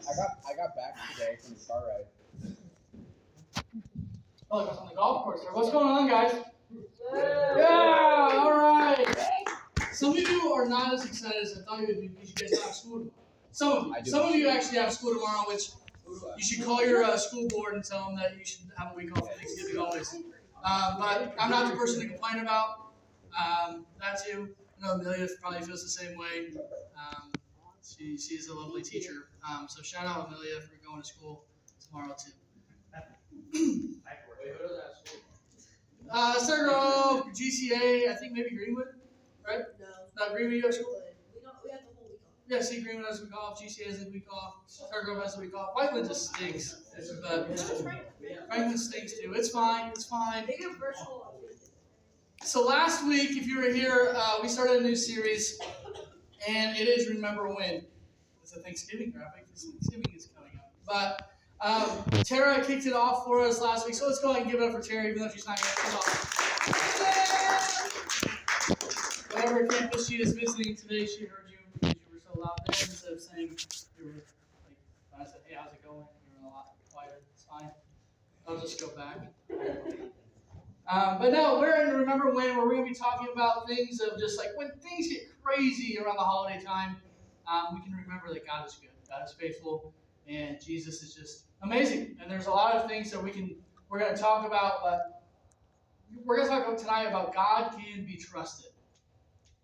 I got back today from the car ride. Oh, it was on the golf course. What's going on, guys? Yeah, all right. Some of you are not as excited as I thought you would be because you guys don't have school tomorrow. Some of you actually have school tomorrow, which you should call your school board and tell them that you should have a week off for Thanksgiving always. But I'm not the person to complain about. That's you. I know Amelia probably feels the same way. She's a lovely teacher. So shout out Amelia for going to school tomorrow too. Central GCA, I think maybe Greenwood, right? No. Not Greenwood, you have school? We have the whole week off. Yeah, see, Greenwood has a week off, GCA has a week off, Stargrove has a week off. Whitewood just stinks. But Franklin stinks too. It's fine, it's fine. They get virtual. So last week, if you were here, we started a new series, and it is Remember When. It's a Thanksgiving graphic, because Thanksgiving is coming up. But Tara kicked it off for us last week, so let's go ahead and give it up for Tara, even though she's not going to come off. Whatever campus she is visiting today, she heard you because you were so loud there. Instead of saying you were like, when I said, "Hey, how's it going?" You were a lot quieter. It's fine. I'll just go back. But no, we're in Remember When, where we're going to be talking about things of just like when things get crazy around the holiday time, we can remember that God is good, God is faithful, and Jesus is just amazing. And there's a lot of things that we're going to talk about, but we're going to talk about tonight about God can be trusted.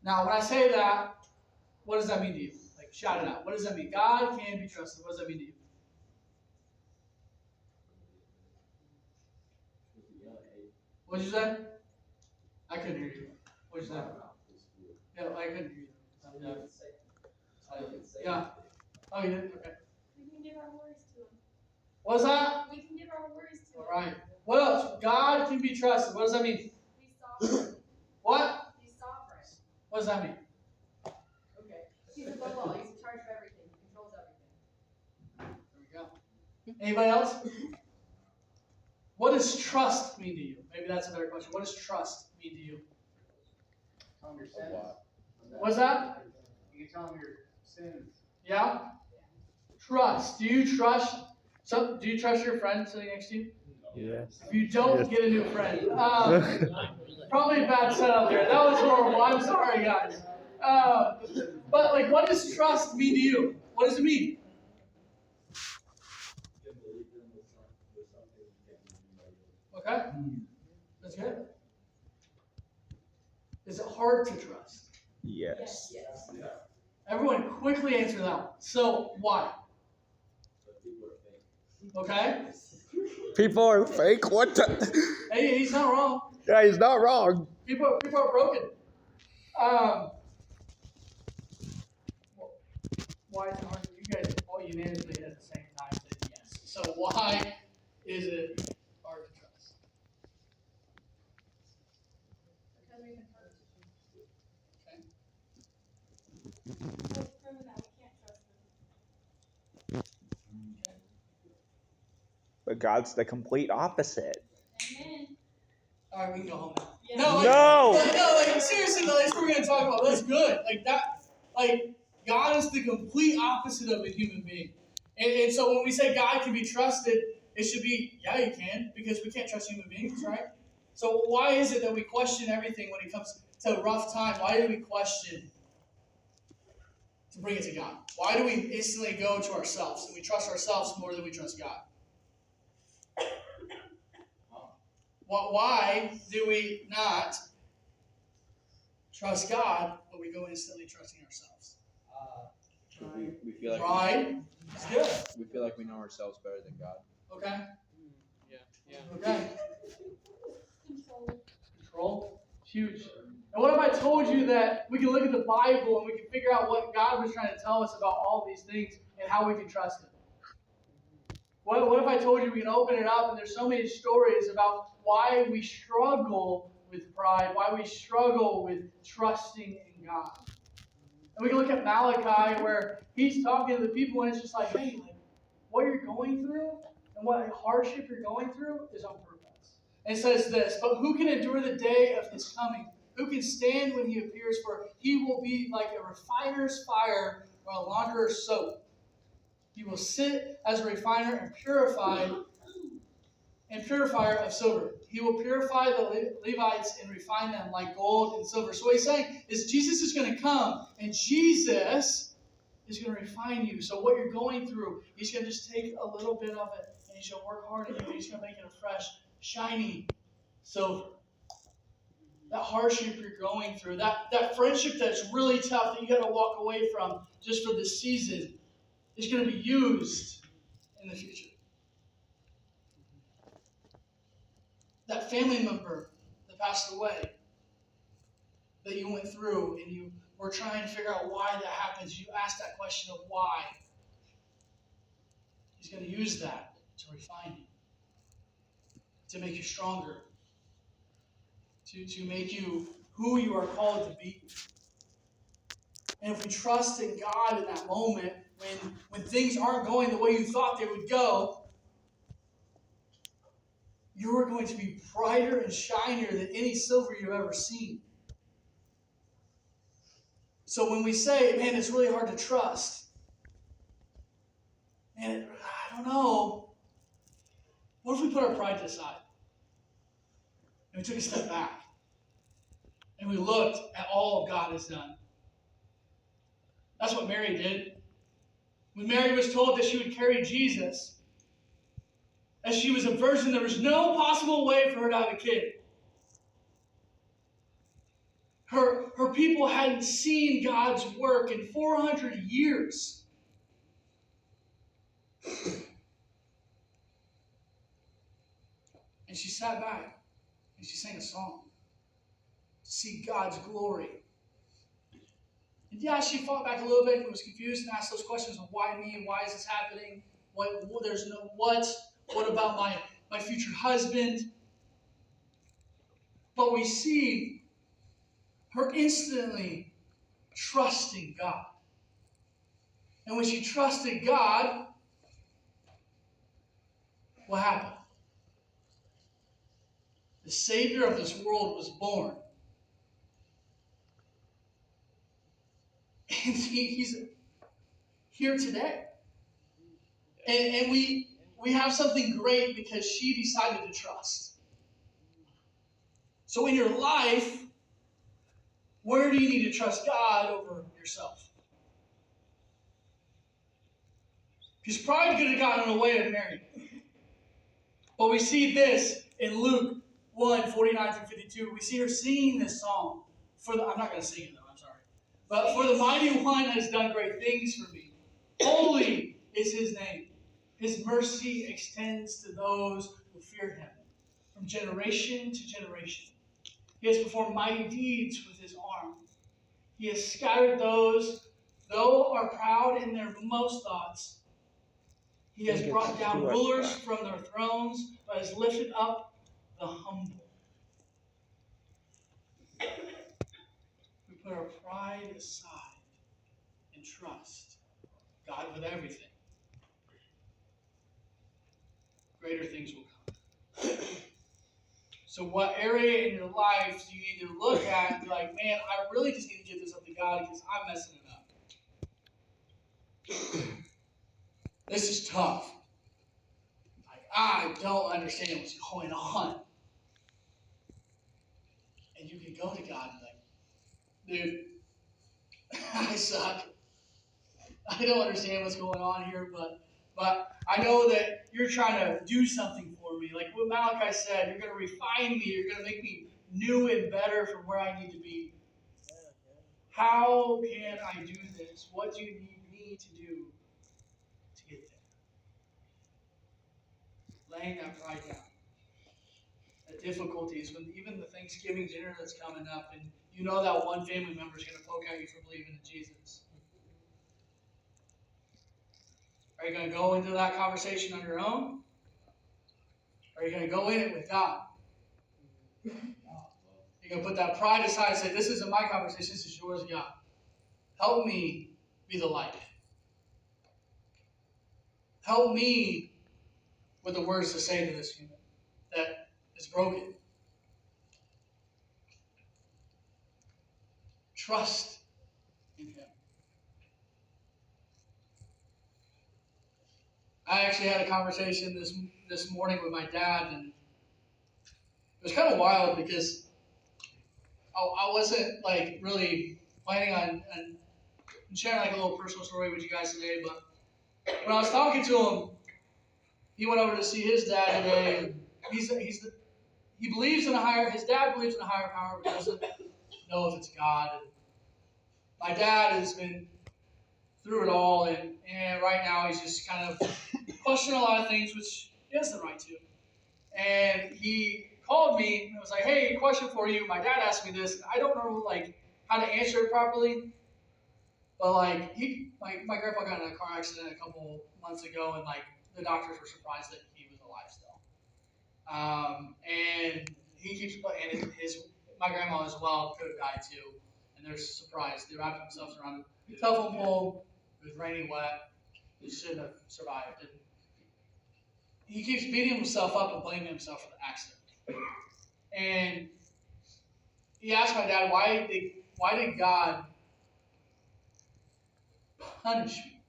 Now, when I say that, what does that mean to you? Like, shout it out. What does that mean? God can be trusted. What does that mean to you? What did you say? I couldn't hear you. What did you say? Yeah, I couldn't hear you. Yeah. Oh, you did? Okay. We can give our worries to him. What's that? We can give our worries to him. All right. What else? God can be trusted. What does that mean? He's sovereign. What? He's sovereign. What does that mean? Okay. He's above all. He's in charge of everything. He controls everything. There we go. Anybody else? What does trust mean to you? Maybe that's a better question. What does trust mean to you? Tell them your sins. What's that? You can tell them your sins. Yeah? Trust. Do you trust your friend sitting next to you? Yes. If you don't, get a new friend. Probably a bad setup there. That was horrible. I'm sorry, guys. But like, what does trust mean to you? What does it mean? Okay. That's good. Is it hard to trust? Yes. Yes. Everyone quickly answer that one. So, why? Okay. People are fake. What the? Hey, he's not wrong. Yeah, he's not wrong. People are broken. Why is it hard? You guys all unanimously at the same time said yes. So why is it hard to trust? Because we've been hurt. Okay. We've proven that we can't trust him. Okay. But God's the complete opposite. Amen. All right, we can go home now. Yeah. No, like seriously, though, that's what we're gonna talk about. That's good. Like that, like God is the complete opposite of a human being. And so when we say God can be trusted, it should be, yeah, you can, because we can't trust human beings, right? So why is it that we question everything when it comes to a rough time? Why do we question to bring it to God? Why do we instantly go to ourselves and we trust ourselves more than we trust God? Why do we not trust God, but we go instantly trusting ourselves? We feel like Pride. It's good. we feel like we know ourselves better than God. Okay. Yeah. Okay. Control. Control. Huge. And what if I told you that we can look at the Bible and we can figure out what God was trying to tell us about all these things and how we can trust Him? What if I told you we can open it up and there's so many stories about why we struggle with pride, why we struggle with trusting in God? And we can look at Malachi where he's talking to the people and it's just like, hey, like, what you're going through and what hardship you're going through is on purpose. And it says this, but who can endure the day of His coming? Who can stand when He appears? For He will be like a refiner's fire or a launderer's soap. He will sit as a refiner and purifier of silver. He will purify the Levites and refine them like gold and silver. So what he's saying is Jesus is going to come, and Jesus is going to refine you. So what you're going through, he's going to just take a little bit of it, and he's going to work hard at you, and he's going to make it a fresh, shiny silver. That hardship you're going through, that friendship that's really tough that you got to walk away from just for this season, is going to be used in the future. That family member that passed away, that you went through and you were trying to figure out why that happens, you asked that question of why. He's going to use that to refine you, to make you stronger, to make you who you are called to be. And if we trust in God in that moment, when things aren't going the way you thought they would go, you are going to be brighter and shinier than any silver you've ever seen. So when we say, man, it's really hard to trust, man, I don't know. What if we put our pride to the side? And we took a step back. And we looked at all God has done. That's what Mary did. When Mary was told that she would carry Jesus, as she was a virgin, there was no possible way for her to have a kid. Her people hadn't seen God's work in 400 years. And she sat back and she sang a song to see God's glory. And yeah, she fought back a little bit and was confused and asked those questions of why me and why is this happening? What about my future husband? But we see her instantly trusting God. And when she trusted God, what happened? The Savior of this world was born. And he's here today. And we have something great because she decided to trust. So in your life, where do you need to trust God over yourself? Because pride could have gotten in the way of Mary. But we see this in Luke 1:49-52. We see her singing this song. I'm not going to sing it though, I'm sorry. But for the mighty one has done great things for me. Holy is his name. His mercy extends to those who fear him from generation to generation. He has performed mighty deeds with his arm. He has scattered those, though are proud in their most thoughts. He has brought down rulers from their thrones, but has lifted up the humble. We put our pride aside and trust God with everything. Greater things will come. So what area in your life do you need to look at and be like, man, I really just need to give this up to God because I'm messing it up. This is tough. Like, I don't understand what's going on. And you can go to God and be like, dude, I suck. I don't understand what's going on here, but I know that you're trying to do something for me. Like what Malachi said, you're going to refine me. You're going to make me new and better from where I need to be. How can I do this? What do you need me to do to get there? Laying that pride down. The difficulties, when even the Thanksgiving dinner that's coming up, and you know that one family member is going to poke at you for believing in Jesus. Are you going to go into that conversation on your own? Or are you going to go in it with God? You're going to put that pride aside and say, this isn't my conversation, this is yours, God. Help me be the light. Help me with the words to say to this human that is broken. Trust in him. I actually had a conversation this morning with my dad, and it was kind of wild because I wasn't like really planning on sharing like a little personal story with you guys today, but when I was talking to him, he went over to see his dad today, and he believes in his dad believes in a higher power, but doesn't know if it's God. And my dad has been through it all, and right now he's just kind of questioning a lot of things, which he has the right to. And he called me and was like, "Hey, question for you. My dad asked me this, and I don't know like how to answer it properly. But like my grandpa got in a car accident a couple months ago, and like the doctors were surprised that he was alive still. And he keeps and my grandma as well could have died too, and they're surprised. They wrapped themselves around a telephone pole. It was raining wet. He shouldn't have survived. And he keeps beating himself up and blaming himself for the accident. And he asked my dad, why did God punish me?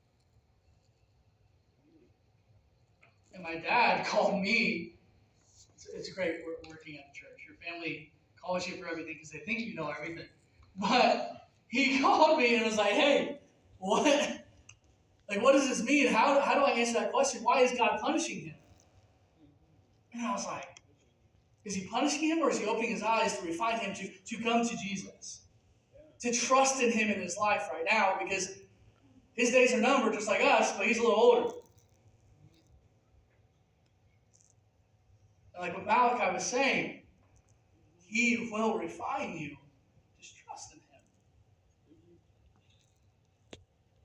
And my dad called me. It's great working at the church. Your family calls you for everything because they think you know everything. But he called me and was like, "Hey, what? Like, what does this mean? How do I answer that question? Why is God punishing him?" And I was like, is he punishing him, or is he opening his eyes to refine him to come to Jesus? To trust in him in his life right now, because his days are numbered just like us, but he's a little older. And like what Malachi was saying, he will refine you. Just trust in him.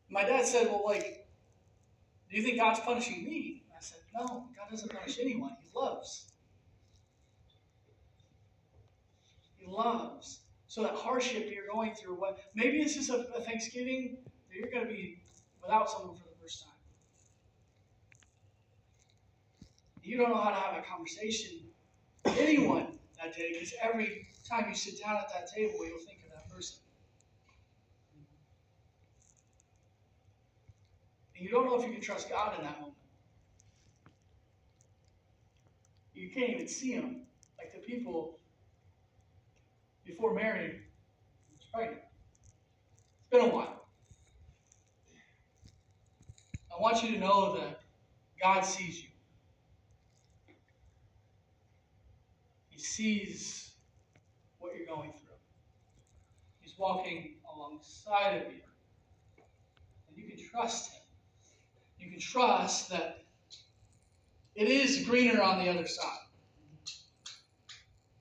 My dad said, "Well, like, do you think God's punishing me?" And I said, "No, God doesn't punish anyone. He loves. He loves." So that hardship you're going through, maybe it's just a Thanksgiving that you're going to be without someone for the first time. You don't know how to have a conversation with anyone that day, because every time you sit down at that table, you'll think of that person. And you don't know if you can trust God in that moment. You can't even see him. Like the people before Mary was pregnant. It's been a while. I want you to know that God sees you. He sees what you're going through. He's walking alongside of you. And you can trust him. You can trust that it is greener on the other side.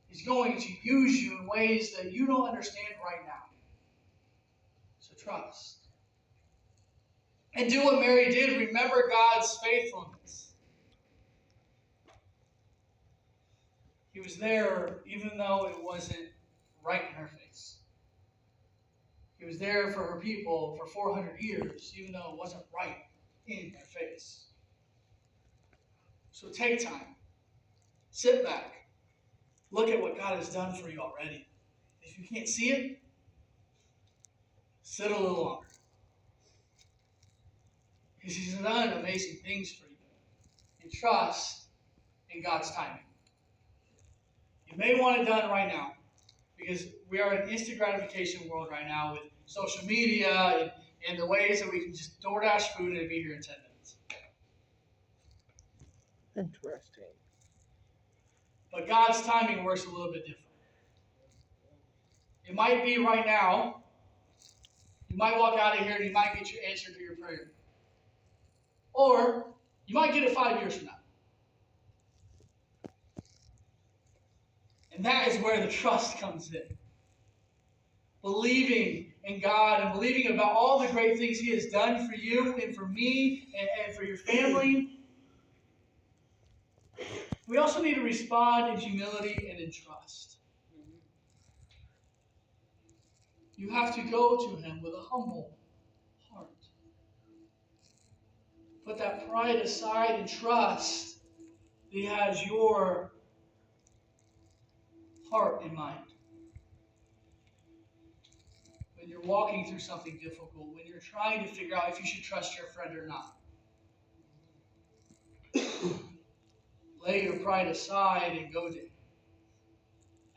He's going to use you in ways that you don't understand right now. So trust. And do what Mary did. Remember God's faithfulness. He was there even though it wasn't right in her face. He was there for her people for 400 years, even though it wasn't right in their face. So take time. Sit back. Look at what God has done for you already. If you can't see it, sit a little longer. Because he's done amazing things for you. And trust in God's timing. You may want it done right now. Because we are in an instant gratification world right now with social media and the ways that we can just DoorDash food and be here in 10 minutes. Interesting. But God's timing works a little bit different. It might be right now. You might walk out of here and you might get your answer to your prayer. Or you might get it 5 years from now. And that is where the trust comes in. Believing in God and believing about all the great things he has done for you and for me and for your family. We also need to respond in humility and in trust. You have to go to him with a humble heart. Put that pride aside and trust that he has your heart in mind. When you're walking through something difficult, when you're trying to figure out if you should trust your friend or not. pride aside and go to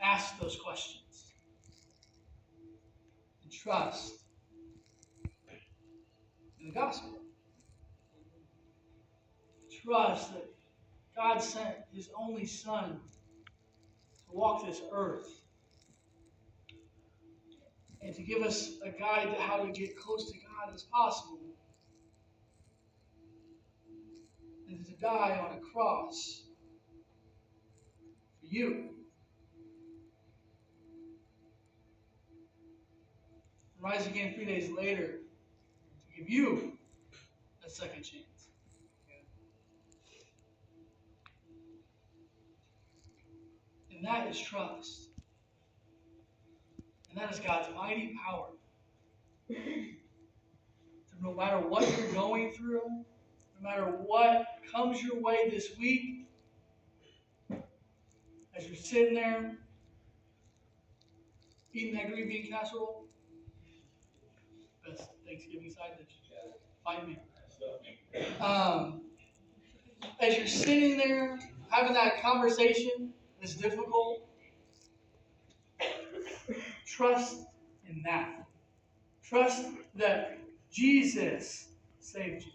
ask those questions. And trust in the gospel. Trust that God sent his only Son to walk this earth and to give us a guide to how to get close to God as possible. And to die on a cross for you. Rise again 3 days later to give you a second chance. And that is trust. And that is God's mighty power. So no matter what you're going through, no matter what comes your way this week, as you're sitting there eating that green bean casserole, best Thanksgiving side dish. Find me. As you're sitting there having that conversation that's difficult, trust in that. Trust that Jesus saved you.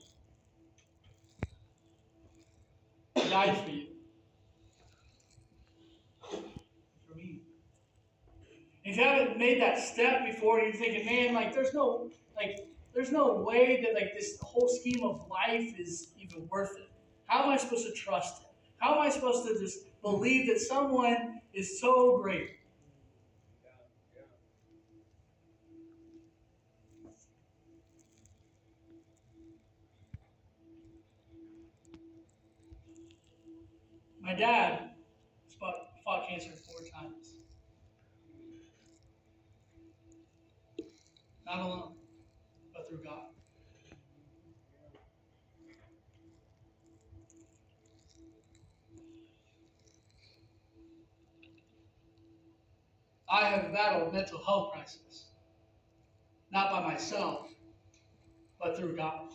He died for you. For me. If you haven't made that step before, you're thinking, man, there's no way that this whole scheme of life is even worth it. How am I supposed to trust it? How am I supposed to just believe that someone is so great? My dad fought cancer 4 times. Not alone, but through God. I have battled mental health crisis. Not by myself, but through God.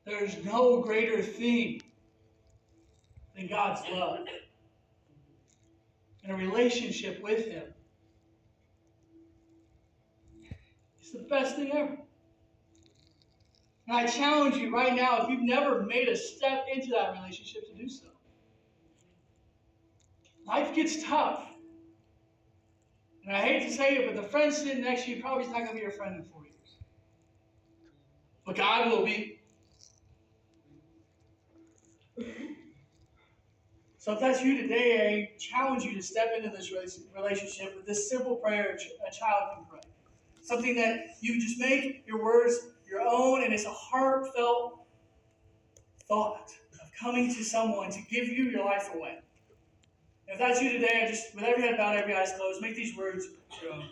There's no greater thing than God's love and a relationship with Him. It's the best thing ever. And I challenge you right now, if you've never made a step into that relationship, to do so. Life gets tough. And I hate to say it, but the friend sitting next to you probably is not going to be your friend in 4 years. But God will be. So if that's you today, I challenge you to step into this relationship with this simple prayer a child can pray. Something that you just make your words your own, and it's a heartfelt thought of coming to someone to give you your life away. If that's you today, with every head bowed, every eyes closed, make these words your own.